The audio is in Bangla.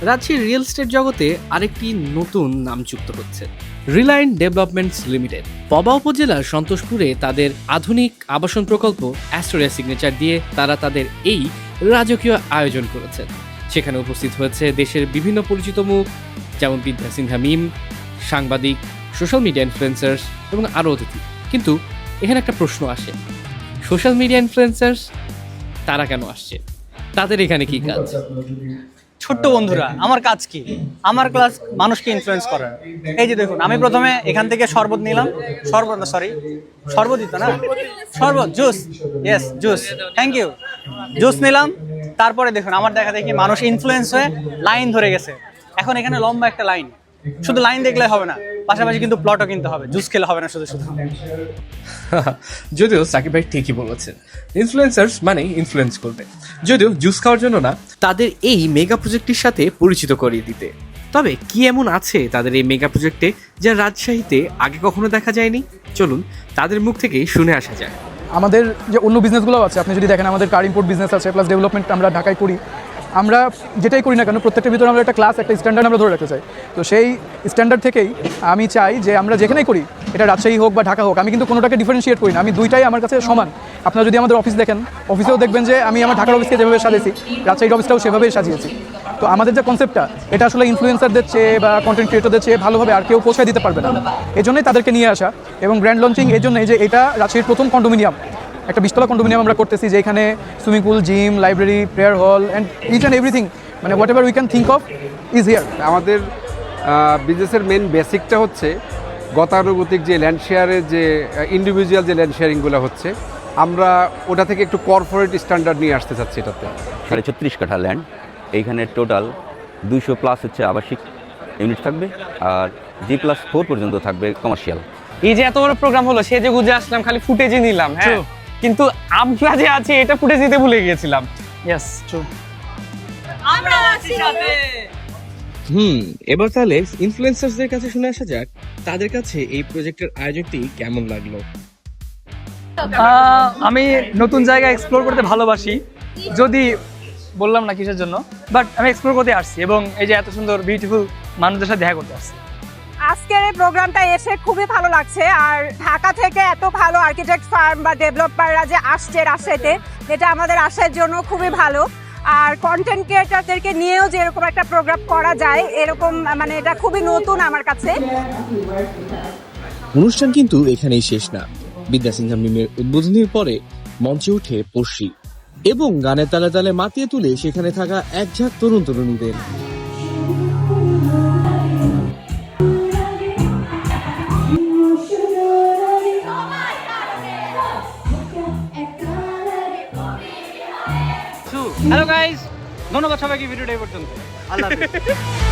রাজশাহীর রিয়েল এস্টেট জগতে আরেকটি নতুন নাম যুক্ত হচ্ছে, রিলায়েন্স ডেভেলপমেন্টস লিমিটেড। পবা উপজেলার সন্তোষপুরে তাদের আধুনিক আবাসন প্রকল্প অ্যাস্টোরিয়া সিগনেচার দিয়ে তারা তাদের এই রাজকীয় আয়োজন করেছেন। সেখানে উপস্থিত হয়েছে দেশের বিভিন্ন পরিচিত মুখ, যেমন বিদ্যা সিনহা মিম, সাংবাদিক, সোশ্যাল মিডিয়া ইনফ্লুয়েন্সার্স এবং আরও অতিথি। কিন্তু এখানে একটা প্রশ্ন আসে, সোশ্যাল মিডিয়া ইনফ্লুয়েন্সার্স তারা কেন আসছে? তাদের এখানে কি কাজ? ছোট্ট বন্ধুরা, আমার কাজ কি? আমার ক্লাস মানুষকে ইনফ্লুয়েন্স করার। এই যে দেখুন, আমি প্রথমে এখান থেকে শরবত নিলাম, শরবতই তো না, শরবত, juice, yes juice, thank you, juice নিলাম। তারপরে দেখুন আমার দেখা দেখি মানুষ ইনফ্লুয়েন্স হয়ে লাইন ধরে গেছে। এখন এখানে লম্বা একটা লাইন, শুধু লাইন দেখলে হবে না, পাশাপাশি কিন্তু প্লটও কিনতে হবে, জুস খেলে হবে না শুধু শুধু। যদিও সাকিব ভাই ঠিকই বলেছেন, ইনফ্লুয়েন্সার্স মানে ইনফ্লুয়েন্স করবে, যদিও জুস খাওয়ার জন্য না, তাদের এই মেগা প্রজেক্টটির সাথে পরিচিত করিয়ে দিতে। তবে কি এমন আছে তাদের এই মেগা প্রজেক্টে যা রাজশাহীতে আগে কখনো দেখা যায়নি? চলুন তাদের মুখ থেকেই শুনে আসা যায়। আমাদের যে অন্য বিজনেসগুলো আছে, আপনি যদি দেখেন আমাদের কার ইম্পোর্ট বিজনেস আছে, প্লাস ডেভেলপমেন্ট আমরা ঢাকায় করি। আমরা যেটাই করি না কেন, প্রত্যেকটার ভিতরে আমরা একটা ক্লাস, একটা স্ট্যান্ডার্ড আমরা ধরে রাখতে চাই। তো সেই স্ট্যান্ডার্ড থেকেই আমি চাই যে আমরা যেখানেই করি, এটা রাজশাহী হোক বা ঢাকা হোক, আমি কিন্তু কোনোটাকে ডিফারেন্সিয়েট করি না, আমি দুইটাই আমার কাছে সমান। আপনারা যদি আমাদের অফিস দেখেন, অফিসেও দেখবেন যে আমি আমার ঢাকার অফিসকে যেভাবে সাজিয়েছি, রাজশাহীর অফিসটাও সেভাবেই সাজিয়েছি। তো আমাদের যে কনসেপ্টটা, এটা আসলে ইনফ্লুয়েন্সারদের চেয়ে বা কন্টেন্ট ক্রিয়েটরদের চেয়ে ভালোভাবে আর কেউ পৌঁছায় দিতে পারবে না। এই জন্যই তাদেরকে নিয়ে আসা এবং গ্র্যান্ড লঞ্চিং এই জন্যই যে এটা রাজশাহীর প্রথম কন্ডোমিনিয়াম, একটা 20তলা কন্ডোমিনিয়াম আমরা করতেছি, যেখানে swimming pool, gym, library, prayer hall and each and everything, মানে whatever we can think of is here. আমাদের বিজনেসের মেন বেসিকটা হচ্ছে গতানুগতিক যে ল্যান্ড শেয়ারের যে ইন্ডিভিজুয়াল যে ল্যান্ড শেয়ারিংগুলো হচ্ছে, আমরা ওটা থেকে একটু কর্পোরেট স্ট্যান্ডার্ড নিয়ে আসতে চাচ্ছি। এটাতে 36 কাঠা ল্যান্ড, এইখানে টোটাল 200+ হচ্ছে আবাসিক ইউনিট থাকবে, আর G+4 পর্যন্ত থাকবে কমার্শিয়াল। এই যে এত বড় প্রোগ্রাম হলো, সে যে গুজে আসলাম খালি ফুটেজই নিলাম, হ্যাঁ, কিন্তু আমরা যে আছি এটা ফুটেজ নিতে ভুলে গিয়েছিলাম। ইয়েস, ট্রু, আমরা আছি সাথে। এবার তাহলে ইনফ্লুয়েন্সার্সদের কাছে শুনে আসা যাক তাদের কাছে এই প্রজেক্টের আয়োজনটি কেমন লাগলো। আমি নতুন জায়গা এক্সপ্লোর করতে ভালোবাসি, যদি বললাম না কিসের জন্য, বাট আমি এক্সপ্লোর করতে আসছি এবং এই যে এত সুন্দর বিউটিফুল মানুষদের সাথে দেখা করতে আসছি। আজকের এই প্রোগ্রামটা এসে খুবই ভালো লাগছে। আর ঢাকা থেকে এত ভালো আর্কিটেক্ট ফার্ম বা ডেভেলপাররা যে আসছে রাজশাহীতে, এটা আমাদের আসার জন্য খুবই ভালো। আর কন্টেন্ট ক্রিয়েটরদেরকে নিয়েও যে এরকম একটা প্রোগ্রাম করা যায়, এরকম মানে এটা খুবই নতুন আমার কাছে। অনুষ্ঠান কিন্তু এখানেই শেষ না। বিদ্যা সিনহা মিমের উদ্বোধনীর পরে মঞ্চে উঠে পড়শি এবং গানের তালে তালে মাতিয়ে তুলে সেখানে থাকা এক ঝাঁক তরুণ তরুণীদের। হ্যালো গাইস, ধন্যবাদ সবাইকে ভিডিওটা এই পর্যন্ত। আল্লাহ হাফেজ।